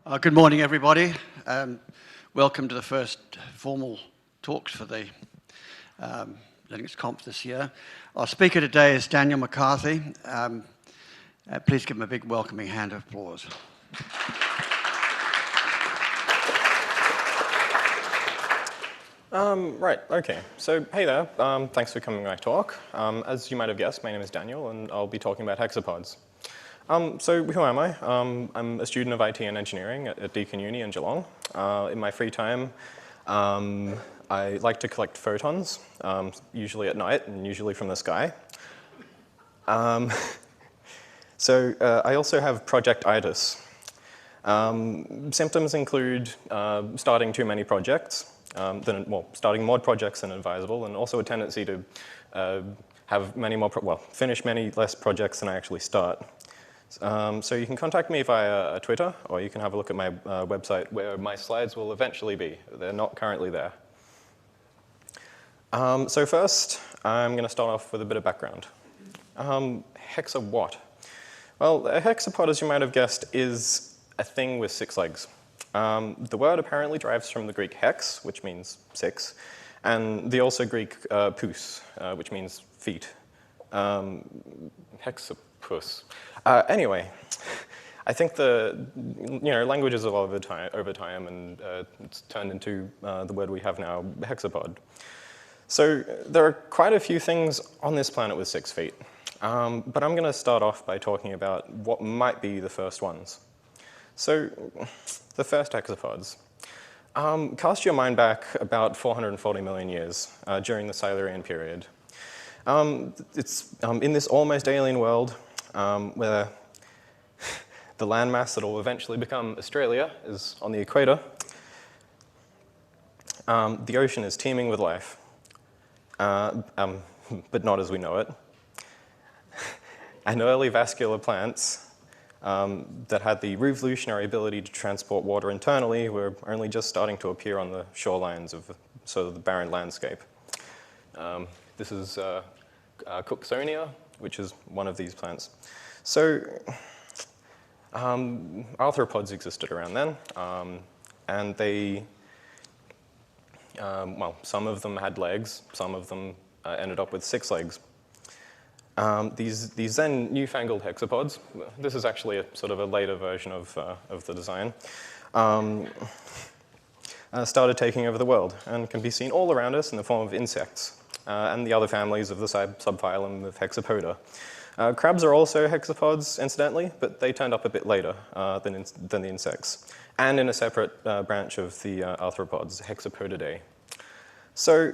Good morning, everybody. Welcome to the first formal talks for the Linux.conf this year. Our speaker today is Daniel McCarthy. Please give him a big welcoming hand of applause. Right, okay. So, hey there. Thanks for coming to my talk. As you might have guessed, my name is Daniel, and I'll be talking about hexapods. So who am I? I'm a student of IT and engineering at Deakin Uni in Geelong. In my free time, I like to collect photons, usually at night and usually from the sky. I also have project-itis. Symptoms include starting too many projects, starting mod projects than advisable, and also a tendency to have many more, finish many less projects than I actually start. So you can contact me via Twitter, or you can have a look at my website where my slides will eventually be. They're not currently there. So first, I'm going to start off with a bit of background. Hexa what? Well, a hexapod, as you might have guessed, is a thing with 6 legs. The word apparently derives from the Greek hex, which means 6, and the also Greek pous, which means feet. Hexapus. Anyway, I think languages evolve over time, and it's turned into the word we have now, hexapod. So there are quite a few things on this planet with 6 feet, but I'm going to start off by talking about what might be the first ones. So the first hexapods. Cast your mind back about 440 million years during the Silurian period. It's in this almost alien world where the landmass that will eventually become Australia is on the equator. The ocean is teeming with life, but not as we know it. And early vascular plants that had the revolutionary ability to transport water internally were only just starting to appear on the shorelines of sort of the barren landscape. This is Cooksonia, which is one of these plants. So arthropods existed around then, and they, some of them had legs, some of them ended up with 6 legs. These then newfangled hexapods, this is actually a sort of a later version of the design, started taking over the world and can be seen all around us in the form of insects and the other families of the subphylum of Hexapoda. Crabs are also hexapods, incidentally, but they turned up a bit later than the insects, and in a separate branch of the arthropods, Hexapodidae. So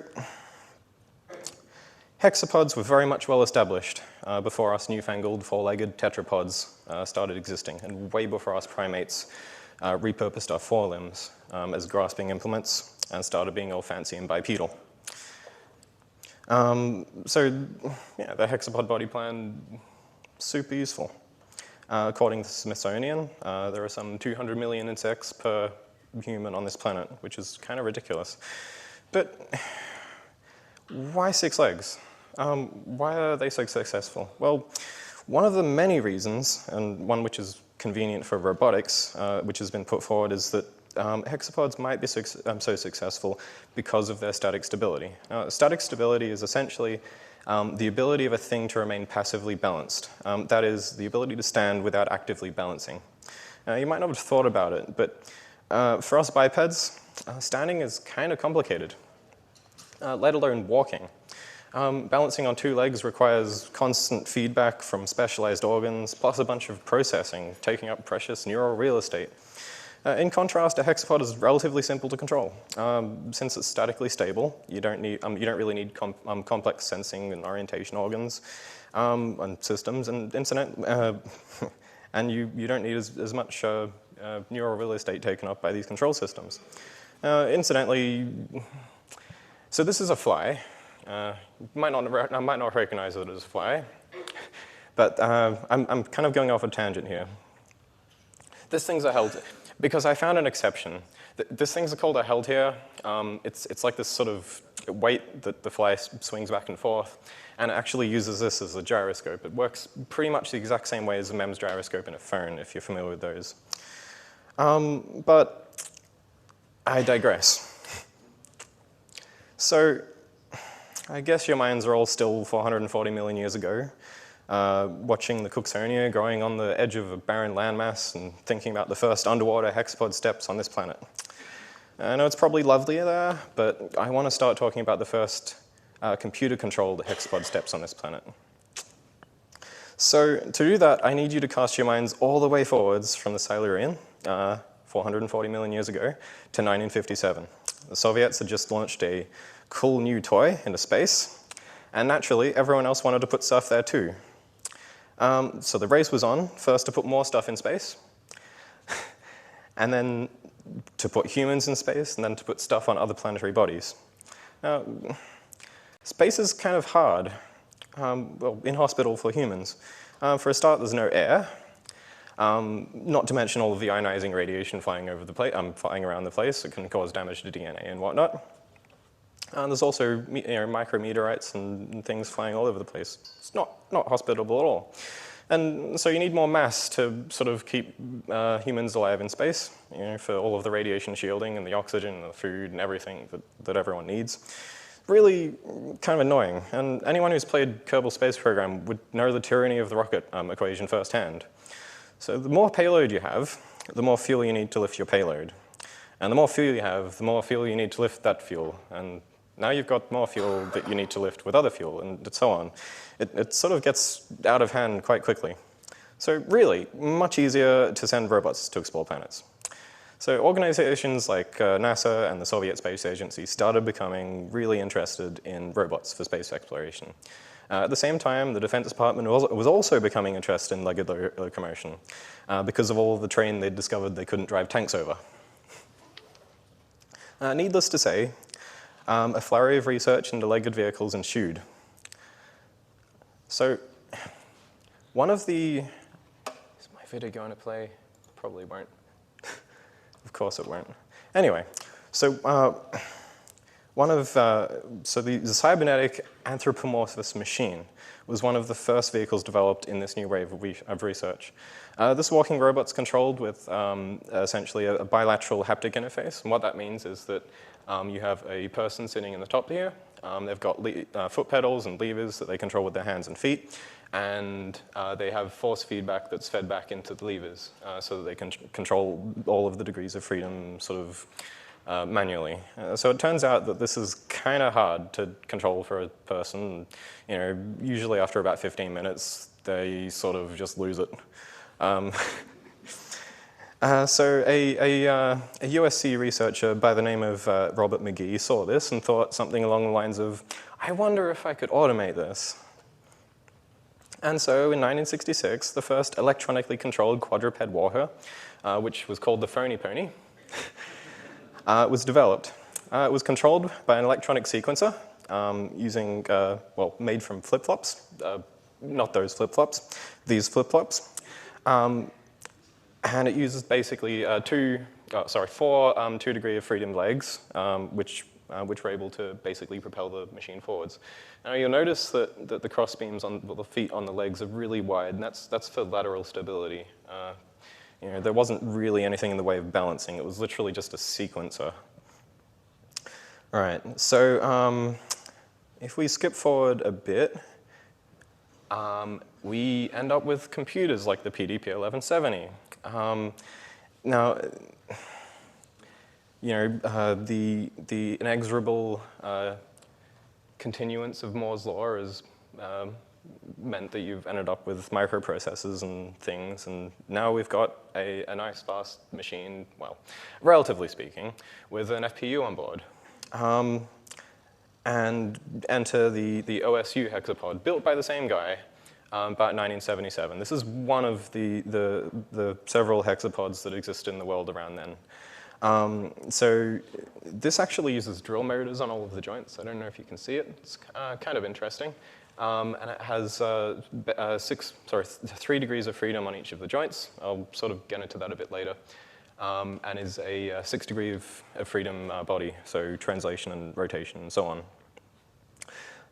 hexapods were very much well established before us newfangled 4-legged tetrapods started existing, and way before us primates repurposed our forelimbs as grasping implements and started being all fancy and bipedal. The hexapod body plan, super useful. According to the Smithsonian, there are some 200 million insects per human on this planet, which is kind of ridiculous. But why 6 legs? Why are they so successful? Well, one of the many reasons, and one which is convenient for robotics, which has been put forward, is that hexapods might be so successful because of their static stability. Now, static stability is essentially the ability of a thing to remain passively balanced. That is, the ability to stand without actively balancing. You might not have thought about it, but for us bipeds, standing is kind of complicated, let alone walking. Balancing on 2 legs requires constant feedback from specialized organs, plus a bunch of processing, taking up precious neural real estate. In contrast, a hexapod is relatively simple to control. Since it's statically stable, you don't really need complex sensing and orientation organs and systems and internet, and you don't need as much neural real estate taken up by these control systems. Incidentally, so this is a fly. I might not recognize it as a fly, but I'm kind of going off a tangent here. This thing's a held, because I found an exception. This thing's called a held here. It's like this sort of weight that the fly swings back and forth, and it actually uses this as a gyroscope. It works pretty much the exact same way as a MEMS gyroscope in a phone, if you're familiar with those. But I digress. So I guess your minds are all still 440 million years ago, watching the Cooksonia growing on the edge of a barren landmass and thinking about the first underwater hexapod steppes on this planet. I know it's probably lovely there, but I want to start talking about the first computer-controlled hexapod steppes on this planet. So to do that, I need you to cast your minds all the way forwards from the Silurian, 440 million years ago, to 1957. The Soviets had just launched a cool new toy into space, and naturally, everyone else wanted to put stuff there too. So the race was on, first to put more stuff in space, and then to put humans in space, and then to put stuff on other planetary bodies. Now, space is kind of hard, well, inhospitable for humans. For a start, there's no air, not to mention all of the ionizing radiation flying around the place. It can cause damage to DNA and whatnot. There's also micrometeorites and things flying all over the place. It's not hospitable at all. And so you need more mass to sort of keep humans alive in space, for all of the radiation shielding and the oxygen and the food and everything that everyone needs. Really kind of annoying. And anyone who's played Kerbal Space Program would know the tyranny of the rocket equation firsthand. So the more payload you have, the more fuel you need to lift your payload. And the more fuel you have, the more fuel you need to lift that fuel. And now you've got more fuel that you need to lift with other fuel, and so on. It sort of gets out of hand quite quickly. So really, much easier to send robots to explore planets. So organizations like NASA and the Soviet Space Agency started becoming really interested in robots for space exploration. At the same time, the Defense Department was also becoming interested in legged locomotion because of all the terrain they'd discovered they couldn't drive tanks over. Needless to say, a flurry of research into legged vehicles ensued. So one of the... Is my video going to play? Probably won't. Of course it won't. Anyway, so the cybernetic anthropomorphous machine was one of the first vehicles developed in this new wave of research. This walking robot's controlled with essentially a bilateral haptic interface. And what that means is that you have a person sitting in the top here. They've got foot pedals and levers that they control with their hands and feet. And they have force feedback that's fed back into the levers so that they can control all of the degrees of freedom sort of manually. So it turns out that this is kind of hard to control for a person. Usually after about 15 minutes, they sort of just lose it. So a USC researcher by the name of Robert McGee saw this and thought something along the lines of, I wonder if I could automate this. And so in 1966, the first electronically controlled quadruped walker, which was called the Phony Pony, was developed. It was controlled by an electronic sequencer using, made from flip-flops. Not those flip-flops, these flip-flops. And it uses basically four 2-degree of freedom legs, which were able to basically propel the machine forwards. Now you'll notice that the cross beams on the feet on the legs are really wide, and that's for lateral stability. There wasn't really anything in the way of balancing. It was literally just a sequencer. All right, so if we skip forward a bit, we end up with computers like the PDP-1170. Now, the inexorable continuance of Moore's law has meant that you've ended up with microprocessors and things, and now we've got a nice fast machine, well, relatively speaking, with an FPU on board. And enter the OSU hexapod, built by the same guy, about 1977. This is one of the several hexapods that exist in the world around then. So this actually uses drill motors on all of the joints. I don't know if you can see it. It's kind of interesting. And it has 3 degrees of freedom on each of the joints. I'll sort of get into that a bit later. And is a 6 degree of freedom body, so translation and rotation and so on.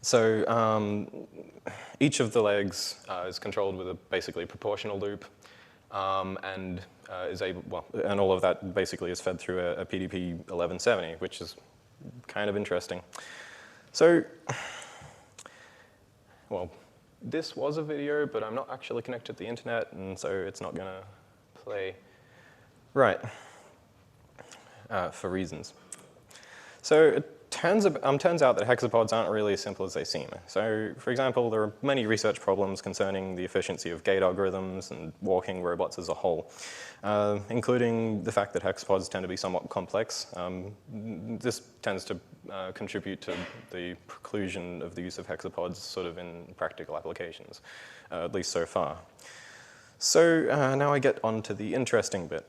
So each of the legs is controlled with basically a proportional loop. and is able, well, and all of that basically is fed through a PDP 1170, which is kind of interesting. So, well, this was a video, but I'm not actually connected to the internet, and so it's not going to play right for reasons. So it turns out that hexapods aren't really as simple as they seem. So, for example, there are many research problems concerning the efficiency of gait algorithms and walking robots as a whole, including the fact that hexapods tend to be somewhat complex. This tends to contribute to the preclusion of the use of hexapods sort of in practical applications, at least so far. So now I get on to the interesting bit.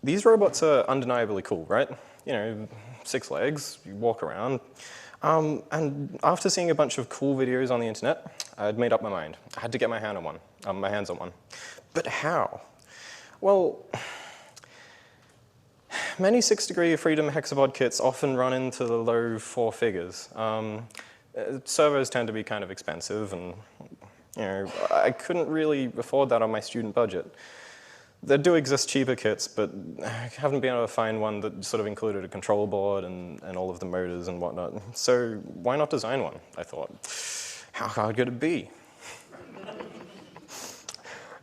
These robots are undeniably cool, right? You know, 6 legs, you walk around. And after seeing a bunch of cool videos on the internet, I'd made up my mind. I had to get my hands on one. But how? Well, many 6-degree of freedom hexapod kits often run into the low 4 figures. Servos tend to be kind of expensive, and you know, I couldn't really afford that on my student budget. There do exist cheaper kits, but I haven't been able to find one that sort of included a control board and all of the motors and whatnot. So why not design one, I thought. How hard could it be?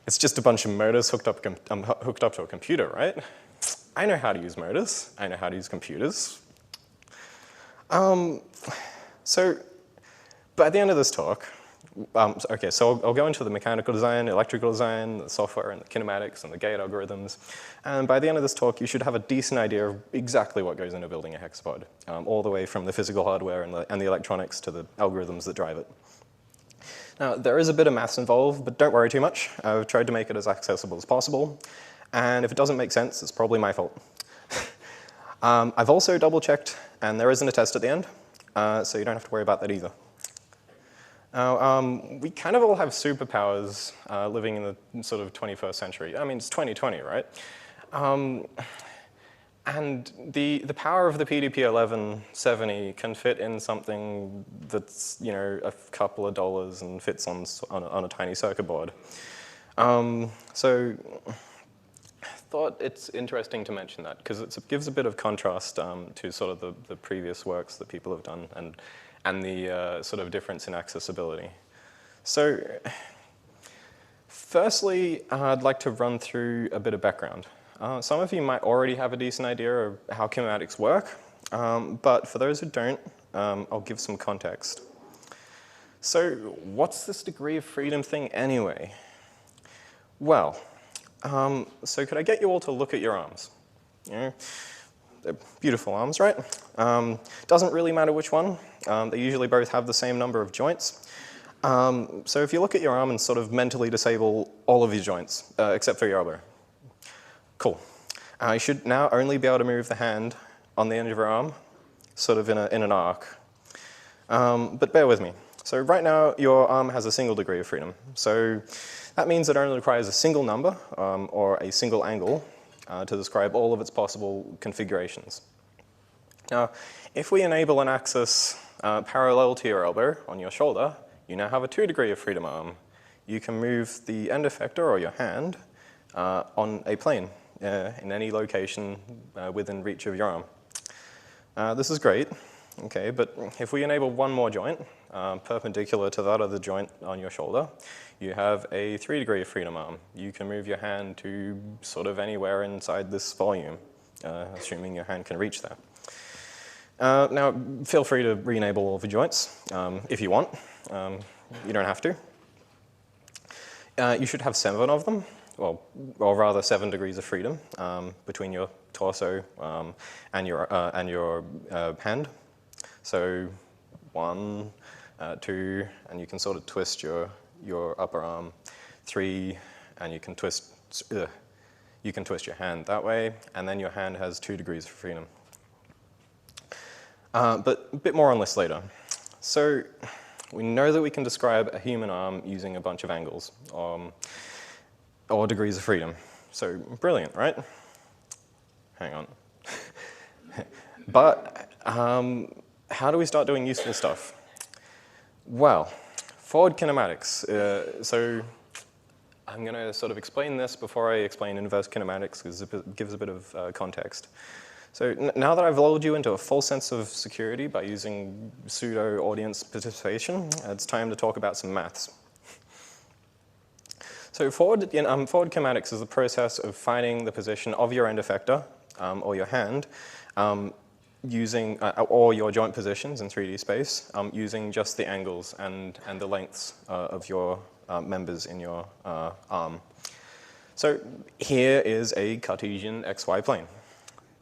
It's just a bunch of motors hooked up to a computer, right? I know how to use motors. I know how to use computers. So by the end of this talk, okay, so I'll go into the mechanical design, electrical design, the software, and the kinematics, and the gait algorithms. And by the end of this talk, you should have a decent idea of exactly what goes into building a hexapod, all the way from the physical hardware and the electronics to the algorithms that drive it. Now, there is a bit of maths involved, but don't worry too much. I've tried to make it as accessible as possible. And if it doesn't make sense, it's probably my fault. I've also double-checked, and there isn't a test at the end, so you don't have to worry about that either. Now, we kind of all have superpowers living in the sort of 21st century. I mean, it's 2020, right? And the power of the PDP 1170 can fit in something that's, you know, a couple of dollars and fits on a tiny circuit board. So I thought it's interesting to mention that, because it gives a bit of contrast to sort of the previous works that people have done and the sort of difference in accessibility. So firstly, I'd like to run through a bit of background. Some of you might already have a decent idea of how kinematics work, but for those who don't, I'll give some context. So what's this degree of freedom thing anyway? Well, so could I get you all to look at your arms? You know, they're beautiful arms, right? Doesn't really matter which one. They usually both have the same number of joints. So if you look at your arm and sort of mentally disable all of your joints, except for your elbow. Cool. You should now only be able to move the hand on the end of your arm, sort of in an arc. But bear with me. So right now, your arm has a single degree of freedom. So that means it only requires a single number or a single angle to describe all of its possible configurations. Now, if we enable an axis parallel to your elbow on your shoulder, you now have a 2-degree of freedom arm. You can move the end effector or your hand on a plane in any location within reach of your arm. This is great, okay, but if we enable one more joint perpendicular to that other joint on your shoulder, you have a 3-degree of freedom arm. You can move your hand to sort of anywhere inside this volume, assuming your hand can reach there. Now, feel free to re-enable all of your joints if you want. You don't have to. You should have 7 of them, or rather 7 degrees of freedom between your torso and your hand. So 1, 2, and you can sort of twist your upper arm. 3, and you can twist your hand that way, and then your hand has 2 degrees of freedom. But a bit more on this later. So we know that we can describe a human arm using a bunch of angles or degrees of freedom. So brilliant, right? Hang on. But how do we start doing useful stuff? Well, forward kinematics. So I'm going to sort of explain this before I explain inverse kinematics, because it gives a bit of context. So now that I've lulled you into a false sense of security by using pseudo audience participation, it's time to talk about some maths. So forward kinematics is the process of finding the position of your end effector, or your hand, using, or your joint positions in 3D space, using just the angles and the lengths of your members in your arm. So here is a Cartesian XY plane.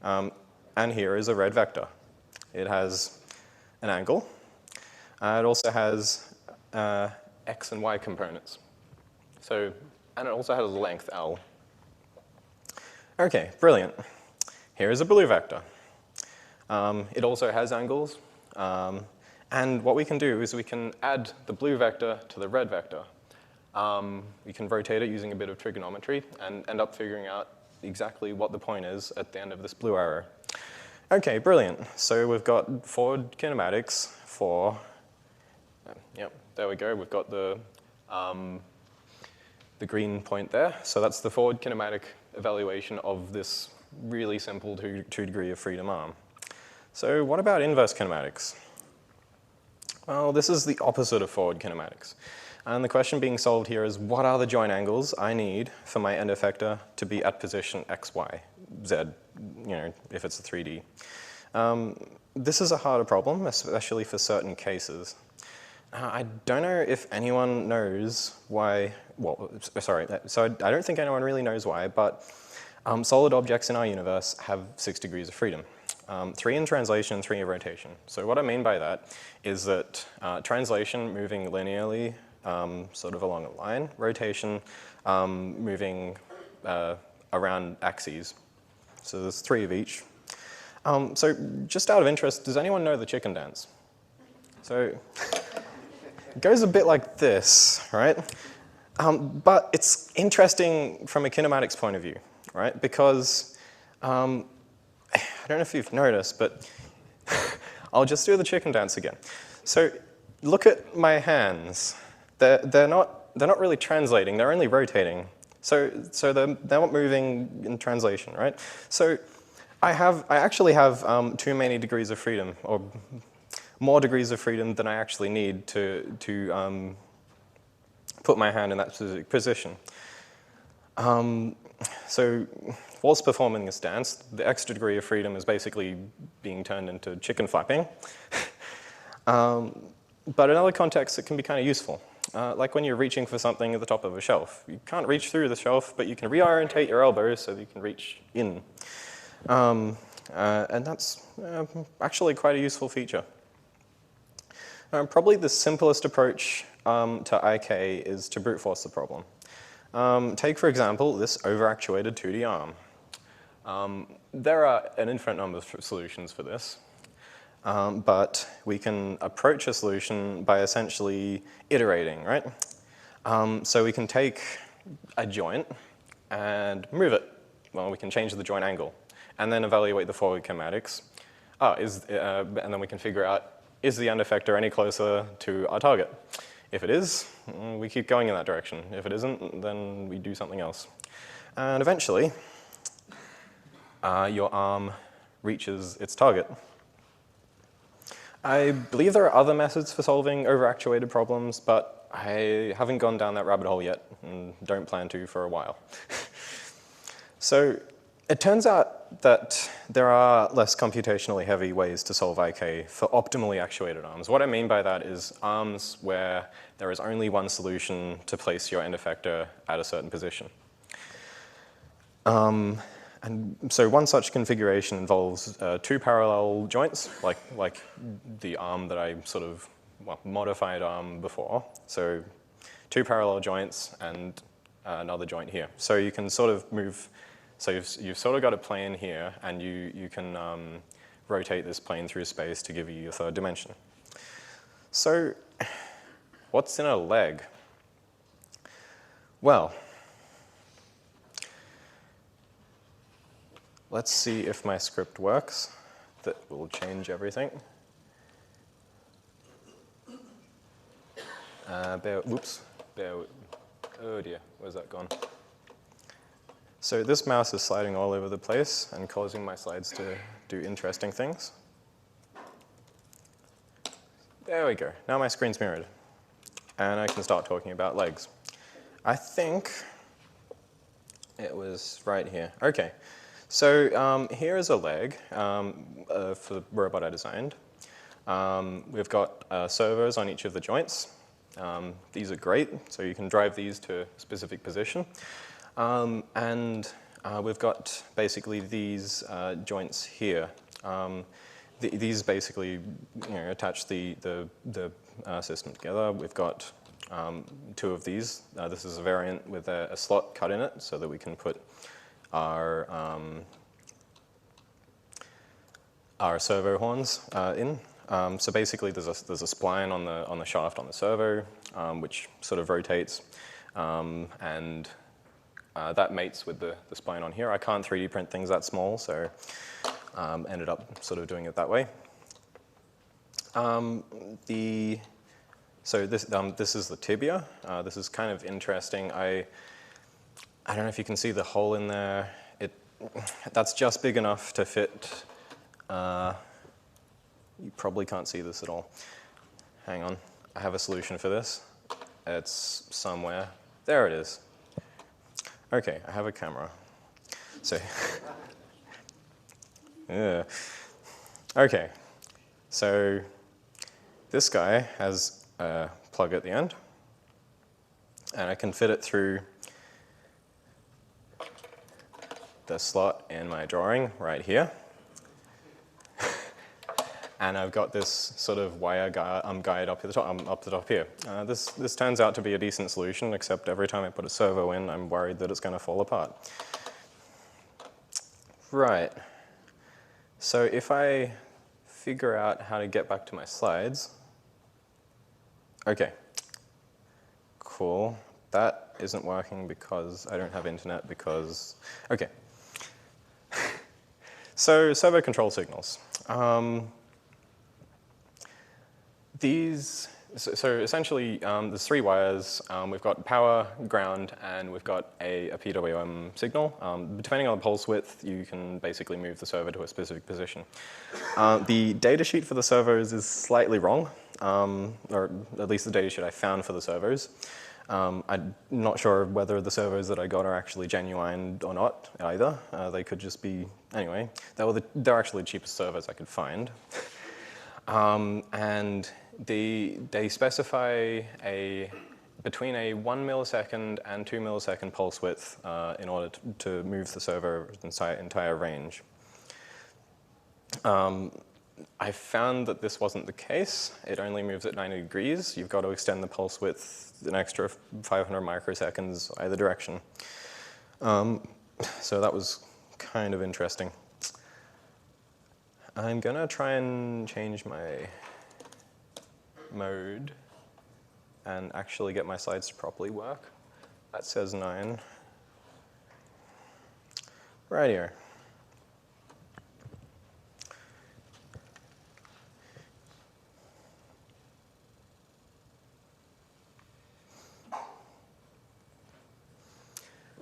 And here is a red vector. It has an angle. It also has X and Y components. So, and it also has a length L. Okay, brilliant. Here is a blue vector. It also has angles. And what we can do is we can add the blue vector to the red vector. We can rotate it using a bit of trigonometry and end up figuring out exactly what the point is at the end of this blue arrow. Okay, brilliant. So we've got forward kinematics for, yep, there we go. We've got the green point there. So that's the forward kinematic evaluation of this really simple two degree of freedom arm. So what about inverse kinematics? Well, this is the opposite of forward kinematics. And the question being solved here is, what are the joint angles I need for my end effector to be at position X, Y, Z, if it's a 3D? This is a harder problem, especially for certain cases. I don't know if anyone knows why, so I don't think anyone really knows why, but solid objects in our universe have 6 degrees of freedom. 3 in translation, 3 in rotation. So what I mean by that is that translation moving linearly, sort of along a line, rotation moving around axes. So there's 3 of each. So just out of interest, does anyone know the chicken dance? So it goes a bit like this, right? But it's interesting from a kinematics point of view, right? Because I don't know if you've noticed, but I'll just do the chicken dance again. So look at my hands. They're not really translating. They're only rotating. So they're not moving in translation, right? So I actually have too many degrees of freedom, or more degrees of freedom than I actually need to put my hand in that specific position. So whilst performing this dance, the extra degree of freedom is basically being turned into chicken flapping. But in other contexts, it can be kind of useful. Like when you're reaching for something at the top of a shelf. You can't reach through the shelf, but you can reorientate your elbows so that you can reach in. And that's actually quite a useful feature. Probably the simplest approach to IK is to brute force the problem. Take, for example, this overactuated 2D arm. There are an infinite number of solutions for this. But we can approach a solution by essentially iterating, right? So we can take a joint and move it. Well, we can change the joint angle and then evaluate the forward kinematics. And then we can figure out, is the end effector any closer to our target? If it is, we keep going in that direction. If it isn't, then we do something else. And eventually, your arm reaches its target. I believe there are other methods for solving overactuated problems, but I haven't gone down that rabbit hole yet and don't plan to for a while. So it turns out that there are less computationally heavy ways to solve IK for optimally actuated arms. What I mean by that is arms where there is only one solution to place your end effector at a certain position. And so one such configuration involves 2 parallel joints, like the arm that I sort of modified arm before. So 2 parallel joints and another joint here. So you can sort of move. So you've sort of got a plane here, and you can rotate this plane through space to give you your 3rd dimension. So what's in a leg? Well, let's see if my script works. That will change everything. Bear with. Oh dear, where's that gone? So this mouse is sliding all over the place and causing my slides to do interesting things. There we go. Now my screen's mirrored. And I can start talking about legs. I think it was right here. OK. So here is a leg for the robot I designed. We've got servos on each of the joints. These are great, so you can drive these to a specific position. And we've got basically these joints here. These basically attach the system together. We've got two of these. This is a variant with a slot cut in it so that we can put our servo horns in. So basically, there's a spline on the shaft on the servo, which sort of rotates, and that mates with the spline on here. I can't 3D print things that small, so ended up sort of doing it that way. So this is the tibia. This is kind of interesting. I don't know if you can see the hole in there. That's just big enough to fit. You probably can't see this at all. Hang on. I have a solution for this. It's somewhere. There it is. OK, I have a camera. So, yeah. OK, so this guy has a plug at the end. And I can fit it through the slot in my drawing right here. And I've got this sort of wire guide up the top here. This turns out to be a decent solution, except every time I put a servo in, I'm worried that it's going to fall apart. Right. So if I figure out how to get back to my slides. OK. Cool. That isn't working because I don't have internet because, OK. So servo control signals. So essentially, there's three wires. We've got power, ground, and we've got a PWM signal. Depending on the pulse width, you can basically move the servo to a specific position. The datasheet for the servos is slightly wrong, or at least the datasheet I found for the servos. I'm not sure whether the servos that I got are actually genuine or not either. They could just be, anyway, they're actually the cheapest servos I could find. And they specify between a 1 millisecond and 2 millisecond pulse width in order to move the servo entire range. I found that this wasn't the case. It only moves at 90 degrees. You've got to extend the pulse width an extra 500 microseconds either direction. So that was kind of interesting. I'm going to try and change my mode and actually get my slides to properly work. That says 9. Right here.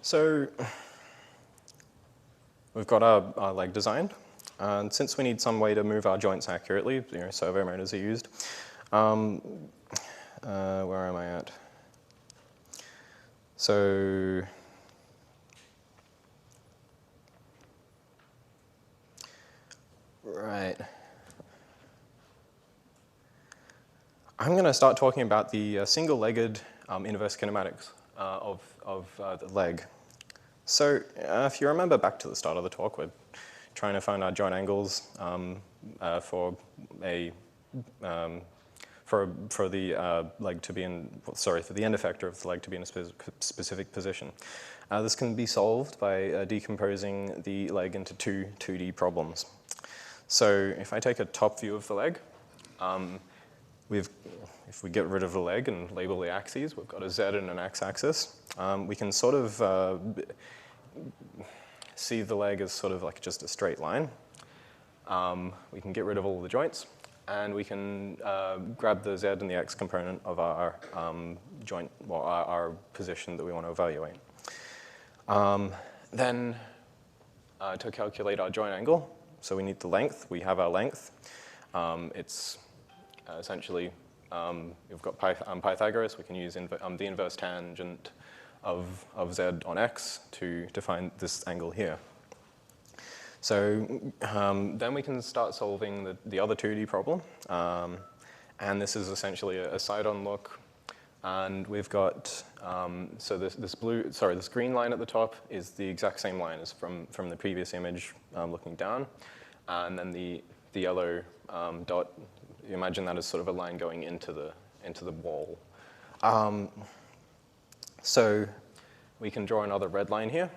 So we've got our leg designed. And since we need some way to move our joints accurately, servo motors are used. Where am I at? So right. I'm going to start talking about the single-legged inverse kinematics of the leg. So if you remember back to the start of the talk, we're trying to find our joint angles for the leg to be in, for the end effector of the leg to be in a specific position. This can be solved by decomposing the leg into two 2D problems. So if I take a top view of the leg, if we get rid of the leg and label the axes, we've got a Z and an X axis. We can sort of see the leg as sort of like just a straight line. We can get rid of all the joints. and we can grab the Z and the X component of our joint, well, our position that we want to evaluate. Then to calculate our joint angle, so we need the length. We have our length. It's essentially, we've got Pythagoras. We can use the inverse tangent of Z on X to find this angle here. So then we can start solving the other 2D problem. And this is essentially a side-on look. And we've got, so this green line at the top is the exact same line as from the previous image looking down. And then the yellow dot, you imagine that as sort of a line going into the wall. So we can draw another red line here.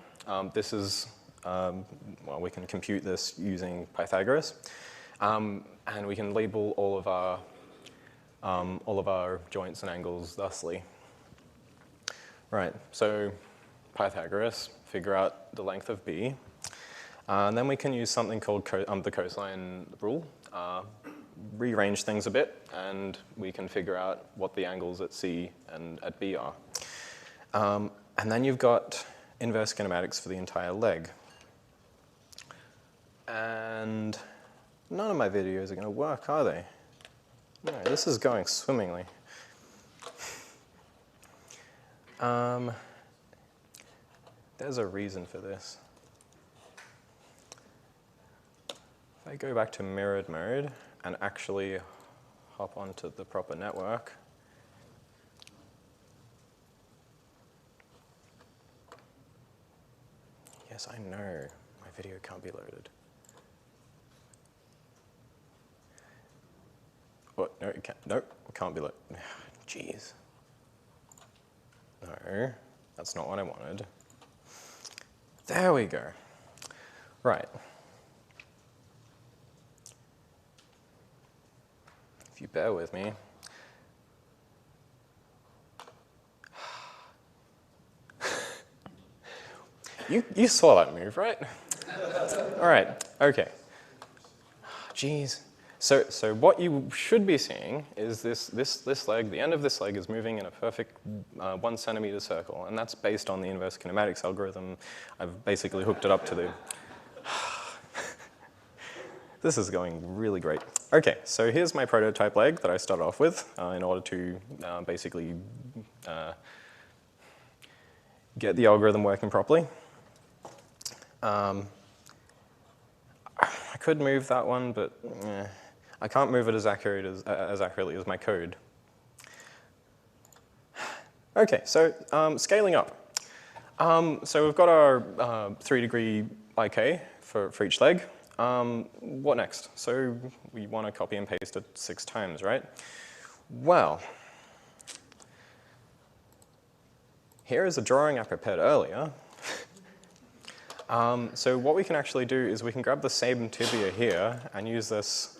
This is, well, we can compute this using Pythagoras. And we can label all of our joints and angles thusly. Right, so Pythagoras, figure out the length of B. And then we can use something called the cosine rule, rearrange things a bit, and we can figure out what the angles at C and at B are. And then you've got inverse kinematics for the entire leg. And none of my videos are going to work, are they? No, this is going swimmingly. There's a reason for this. If I go back to mirrored mode and actually hop onto the proper network, yes, I know my video can't be loaded. What? No, it can't. Nope, it can't be loaded. Jeez. No, that's not what I wanted. There we go. Right. If you bear with me. You saw that move, right? All right, okay. Jeez. So what you should be seeing is this leg, the end of this leg is moving in a perfect 1 centimeter circle, and that's based on the inverse kinematics algorithm. I've basically hooked it up to the... This is going really great. Okay, so here's my prototype leg that I started off with in order to basically get the algorithm working properly. I could move that one, but I can't move it as accurately as my code. Okay, so scaling up. So we've got our 3-degree IK for each leg. What next? So we want to copy and paste it 6 times, right? Well, here is a drawing I prepared earlier. So what we can actually do is we can grab the same tibia here and use this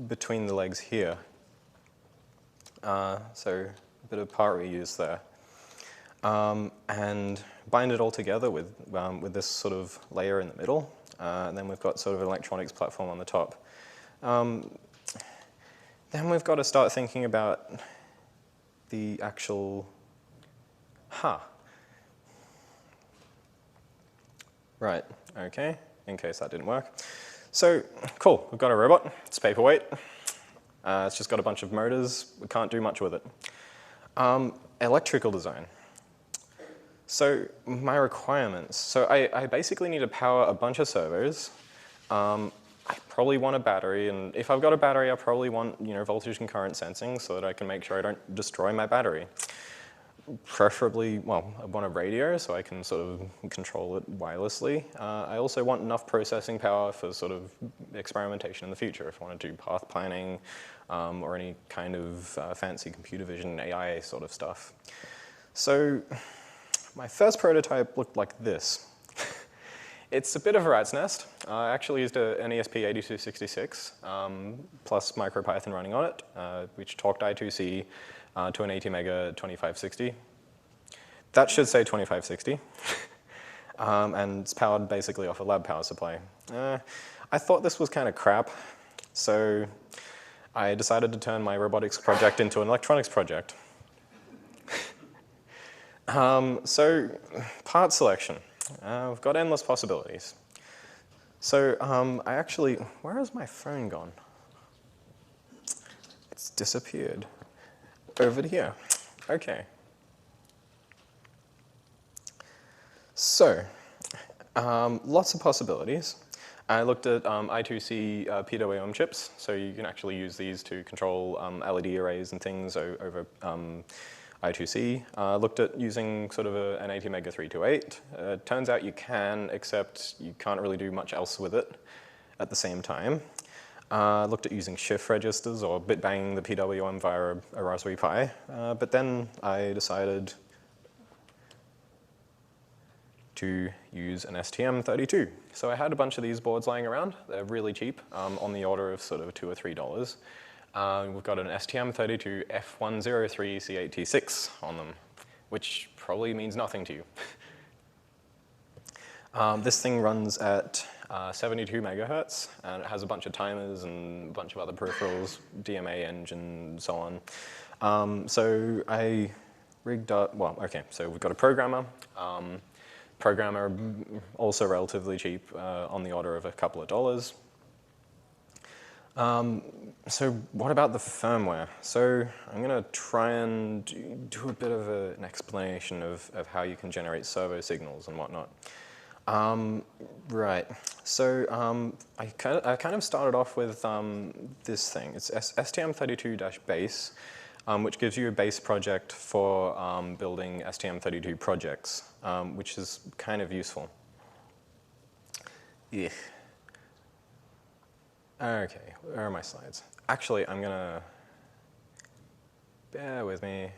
between the legs here. So a bit of part reuse there. And bind it all together with this sort of layer in the middle. And then we've got sort of an electronics platform on the top. Then we've got to start thinking about the actual, Right, okay, in case that didn't work. So, cool, we've got a robot, it's paperweight. It's just got a bunch of motors, we can't do much with it. Electrical design. So, my requirements. So I basically need to power a bunch of servos. I probably want a battery, and if I've got a battery, I probably want voltage and current sensing so that I can make sure I don't destroy my battery. Preferably, well, I want a radio so I can sort of control it wirelessly. I also want enough processing power for sort of experimentation in the future if I want to do path planning or any kind of fancy computer vision AI sort of stuff. So my first prototype looked like this. It's a bit of a rat's nest. I actually used an ESP8266 plus MicroPython running on it, which talked I2C to an 80 mega 2560. That should say 2560. And it's powered basically off a lab power supply. I thought this was kind of crap. So I decided to turn my robotics project into an electronics project. So part selection. We've got endless possibilities. So I actually, where has my phone gone? It's disappeared. Over to here. Okay. So lots of possibilities. I looked at I2C PWM chips, so you can actually use these to control LED arrays and things over I2C. Looked at using sort of an 80 mega 328. Turns out you can, except you can't really do much else with it at the same time. Looked at using shift registers or bit banging the PWM via a Raspberry Pi, but then I decided to use an STM32. So I had a bunch of these boards lying around. They're really cheap, on the order of sort of $2 or $3. We've got an STM32 F103C8T6 on them, which probably means nothing to you. This thing runs at 72 megahertz, and it has a bunch of timers and a bunch of other peripherals, DMA engine, and so on. So I rigged up, well, okay, so we've got a programmer. Programmer also relatively cheap, on the order of a couple of dollars. So what about the firmware? So I'm going to try and do a bit of an explanation of how you can generate servo signals and whatnot. Right, so I kind of started off with this thing. It's STM32-base, which gives you a base project for building STM32 projects, which is kind of useful. Yeah. Okay, where are my slides? Actually, I'm gonna, bear with me.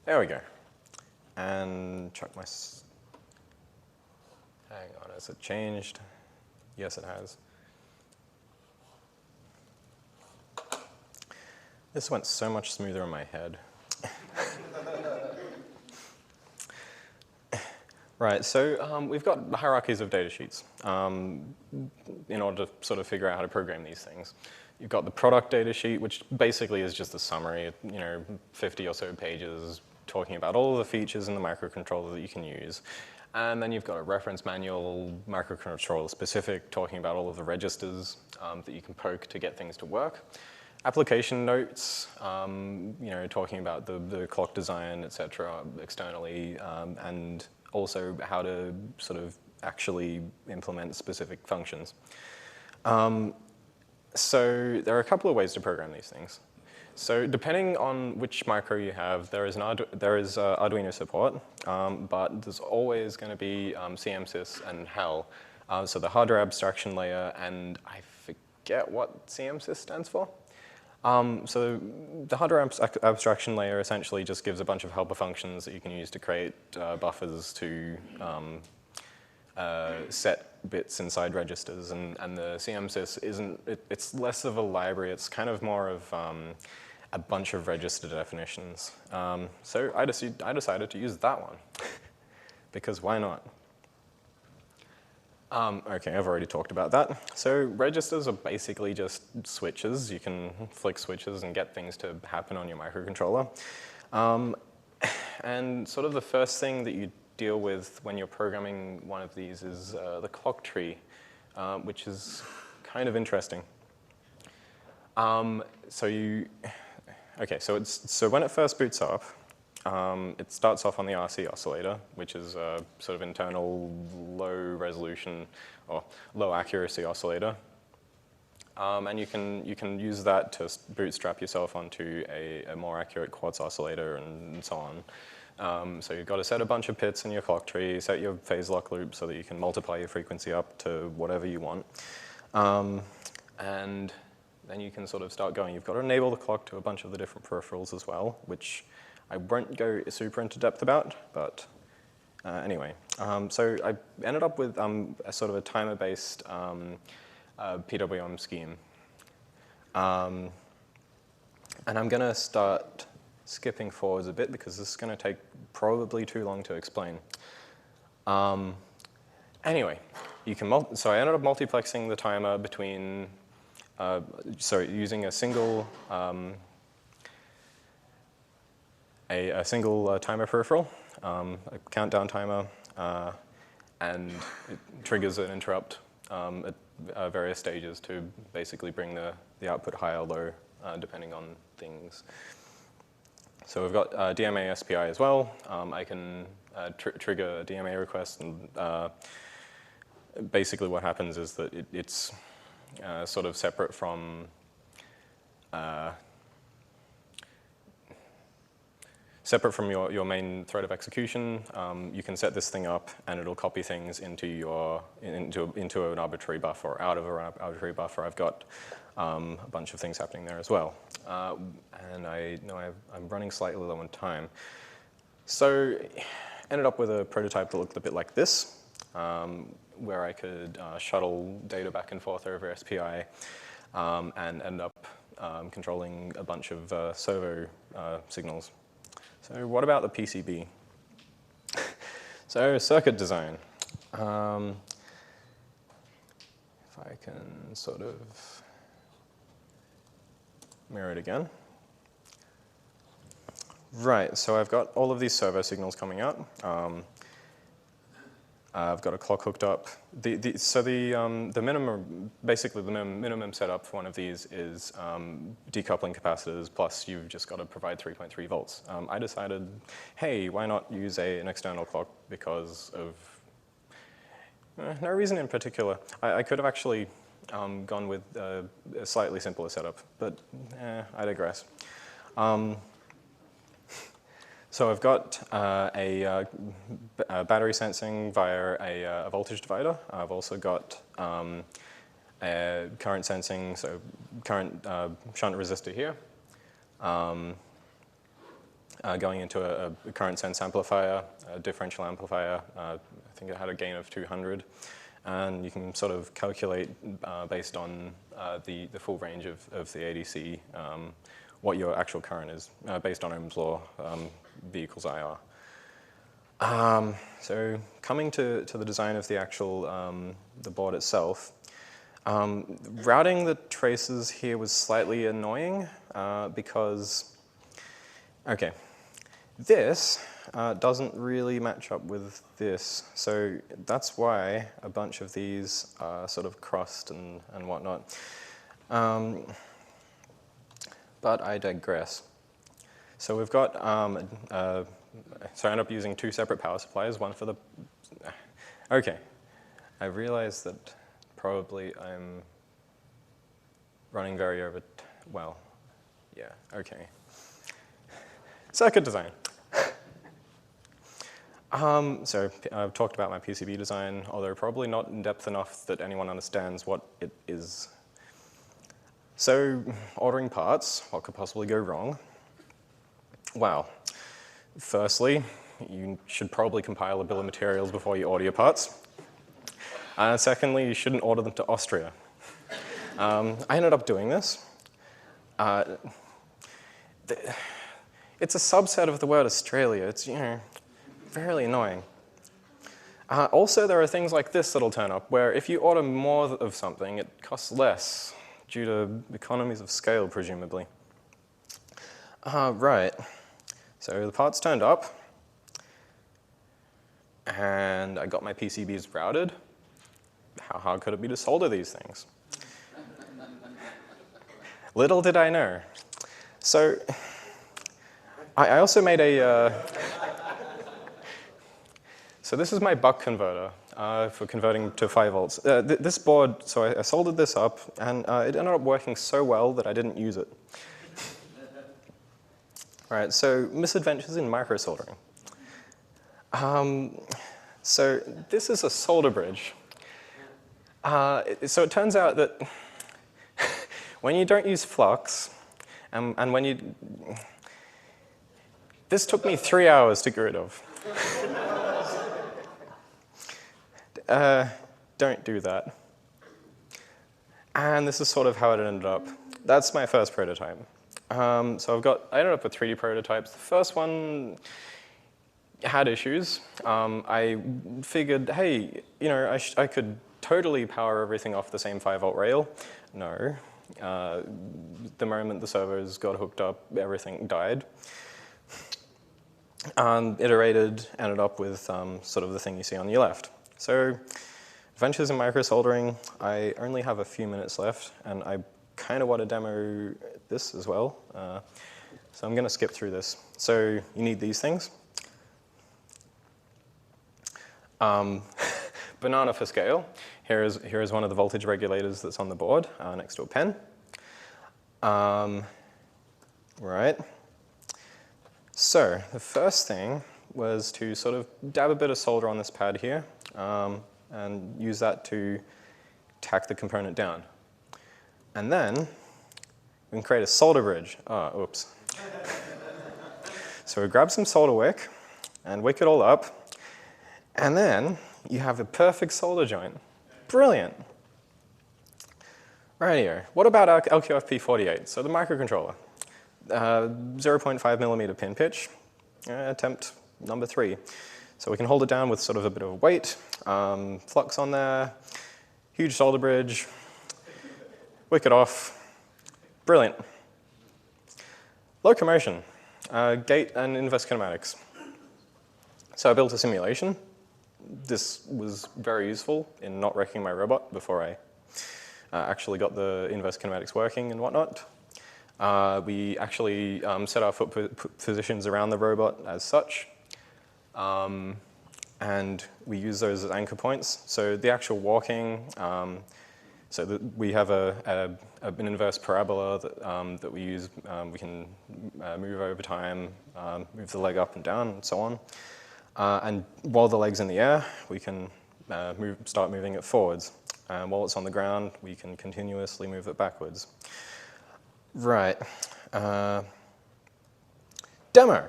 There we go. And chuck my, hang on, has it changed? Yes, it has. This went so much smoother in my head. Right, so we've got hierarchies of datasheets in order to sort of figure out how to program these things. You've got the product datasheet, which basically is just a summary, 50 or so pages talking about all of the features in the microcontroller that you can use. And then you've got a reference manual, microcontroller specific, talking about all of the registers that you can poke to get things to work. Application notes, talking about the clock design, etc., externally, and also how to sort of actually implement specific functions. So there are a couple of ways to program these things. So depending on which micro you have, there is Arduino support, but there's always going to be CMSIS and HAL, so the hardware abstraction layer, and I forget what CMSIS stands for. So the hardware abstraction layer essentially just gives a bunch of helper functions that you can use to create buffers to set bits inside registers, and the CMSIS it's less of a library, it's kind of more of a bunch of register definitions. So I decided to use that one, because why not? Okay, I've already talked about that. So registers are basically just switches. You can flick switches and get things to happen on your microcontroller. And sort of the first thing that you deal with when you're programming one of these is the clock tree, which is kind of interesting. So when it first boots up, it starts off on the RC oscillator, which is a sort of internal low resolution or low accuracy oscillator. And you can use that to bootstrap yourself onto a more accurate quartz oscillator and so on. So you've got to set a bunch of pits in your clock tree, set your phase lock loop so that you can multiply your frequency up to whatever you want. And then you can sort of start going. You've got to enable the clock to a bunch of the different peripherals as well, which I won't go super into depth about, but anyway. So I ended up with a sort of a timer-based PWM scheme. And I'm going to start skipping forwards a bit because this is going to take probably too long to explain. Anyway, you can so I ended up multiplexing the timer between, using a single timer peripheral, a countdown timer, and it triggers an interrupt at various stages to basically bring the output high or low, depending on things. So we've got DMA SPI as well. I can trigger a DMA request, and basically what happens is that it's sort of separate from your main thread of execution. You can set this thing up, and it'll copy things into an arbitrary buffer or out of an arbitrary buffer. I've got a bunch of things happening there as well. And I know I'm running slightly low on time. So ended up with a prototype that looked a bit like this, where I could shuttle data back and forth over SPI and end up controlling a bunch of servo signals. So what about the PCB? So circuit design. If I can sort of mirror it again. Right, so I've got all of these servo signals coming out. I've got a clock hooked up. The minimum, basically the minimum setup for one of these is decoupling capacitors, plus you've just got to provide 3.3 volts. I decided, hey, why not use an external clock because of no reason in particular. I could have actually gone with a slightly simpler setup, but I digress. So I've got a battery sensing via a voltage divider. I've also got a current sensing, so current shunt resistor here, going into a current sense amplifier, a differential amplifier. I think it had a gain of 200. And you can sort of calculate based on the full range of the ADC what your actual current is based on Ohm's law. V equals IR. So coming to the design of the actual the board itself, routing the traces here was slightly annoying because, okay, this doesn't really match up with this. So that's why a bunch of these are sort of crossed and whatnot. But I digress. So we've got, so I end up using two separate power supplies, one for the, okay. I realize that probably I'm running very over, well, yeah, okay. Circuit design. So I've talked about my PCB design, although probably not in depth enough that anyone understands what it is. So ordering parts, what could possibly go wrong? Well, firstly, you should probably compile a bill of materials before you order your parts. Secondly, you shouldn't order them to Austria. I ended up doing this. It's a subset of the word Australia. It's, you know, fairly annoying. Also, there are things like this that'll turn up, where if you order more of something, it costs less due to economies of scale, presumably. Right. So the parts turned up, and I got my PCBs routed. How hard could it be to solder these things? Little did I know. So I also made a, so this is my buck converter for converting to 5 volts. This board, so I soldered this up, and it ended up working so well that I didn't use it. All right, so misadventures in microsoldering. So this is a solder bridge. So it turns out that when you don't use flux, and when you, this took me 3 hours to get rid of. Don't do that. And this is sort of how it ended up. That's my first prototype. So I ended up with 3D prototypes. The first one had issues. I figured, hey, you know, I could totally power everything off the same 5-volt rail? No. The moment the servos got hooked up, everything died. Iterated, ended up with sort of the thing you see on your left. So, adventures in microsoldering, I only have a few minutes left, and I kind of want to demo this as well. So I'm going to skip through this. So you need these things. Banana for scale. Here is one of the voltage regulators that's on the board next to a pen. Right. So the first thing was to sort of dab a bit of solder on this pad here and use that to tack the component down. And then we can create a solder bridge. Oops. So we grab some solder wick and wick it all up, and then you have a perfect solder joint. Brilliant. Right here. What about our LQFP48? So the microcontroller. 0.5 millimeter pin pitch. Attempt number 3. So we can hold it down with sort of a bit of weight, flux on there, huge solder bridge, wick it off. Brilliant. Locomotion. Gait and inverse kinematics. So I built a simulation. This was very useful in not wrecking my robot before I actually got the inverse kinematics working and whatnot. We actually set our foot positions around the robot as such. And we use those as anchor points. So the actual walking, we have an inverse parabola that we use. We can move over time, move the leg up and down, and so on. And while the leg's in the air, we can start moving it forwards. And while it's on the ground, we can continuously move it backwards. Right. Demo.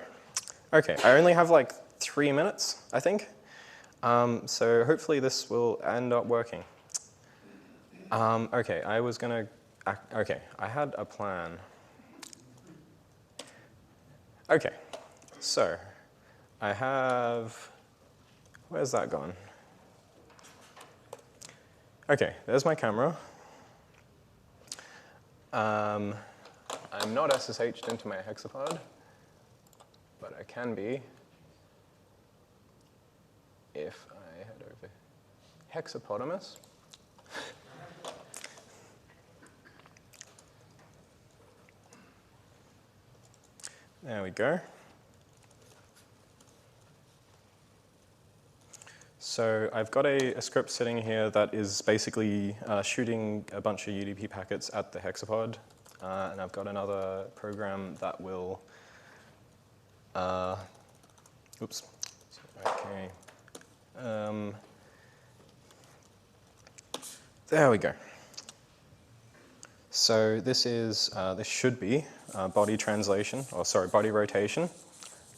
OK, I only have like 3 minutes, I think. So hopefully this will end up working. OK, I was going to... OK, I had a plan. OK, so I have... Where's that gone? OK, there's my camera. I'm not SSH'd into my Hexapod, but I can be if I head over Hexapodamus. There we go. So I've got a script sitting here that is basically shooting a bunch of UDP packets at the Hexapod. And I've got another program that will, oops, okay. There we go. So this is, this should be body translation, or sorry, body rotation,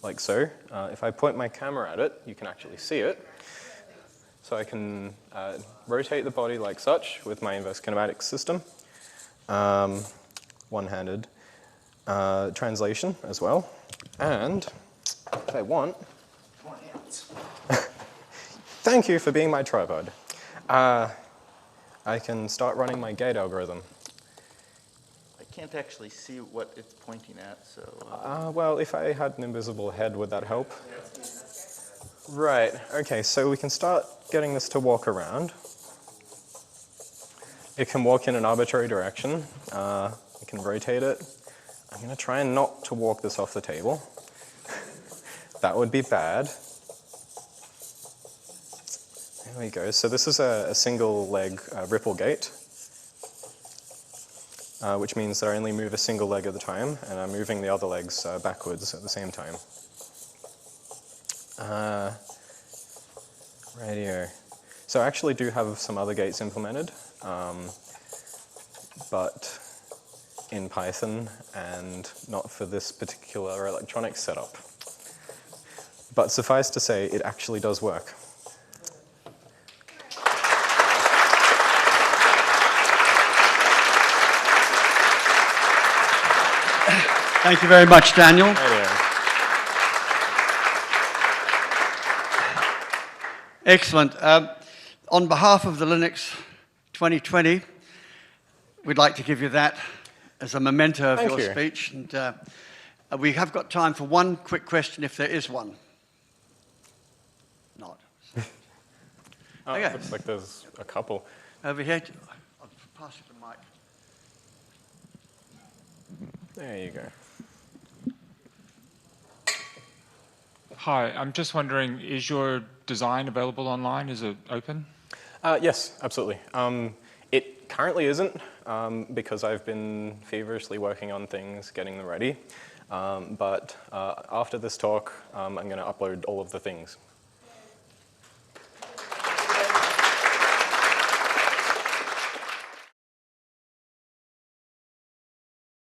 like so. If I point my camera at it, you can actually see it. So I can rotate the body like such with my inverse kinematics system. One-handed translation as well. And if I want, thank you for being my tripod. I can start running my Gait algorithm. I can't actually see what it's pointing at, so... Well, if I had an invisible head, would that help? Right, okay, so we can start getting this to walk around. It can walk in an arbitrary direction. I can rotate it. I'm going to try and not to walk this off the table. That would be bad. There we go. So this is a single leg ripple gait, which means that I only move a single leg at a time, and I'm moving the other legs backwards at the same time. Radio. So I actually do have some other gaits implemented, but in Python and not for this particular electronics setup. But suffice to say, it actually does work. Thank you very much, Daniel. Excellent. On behalf of the Linux 2020, we'd like to give you that as a memento of your speech. And we have got time for one quick question, if there is one. Not. Okay. Looks like there's a couple. Over here. I'll pass you the mic. There you go. Hi, I'm just wondering, is your design available online? Is it open? Yes, absolutely. It currently isn't because I've been feverishly working on things, getting them ready. But after this talk, I'm going to upload all of the things.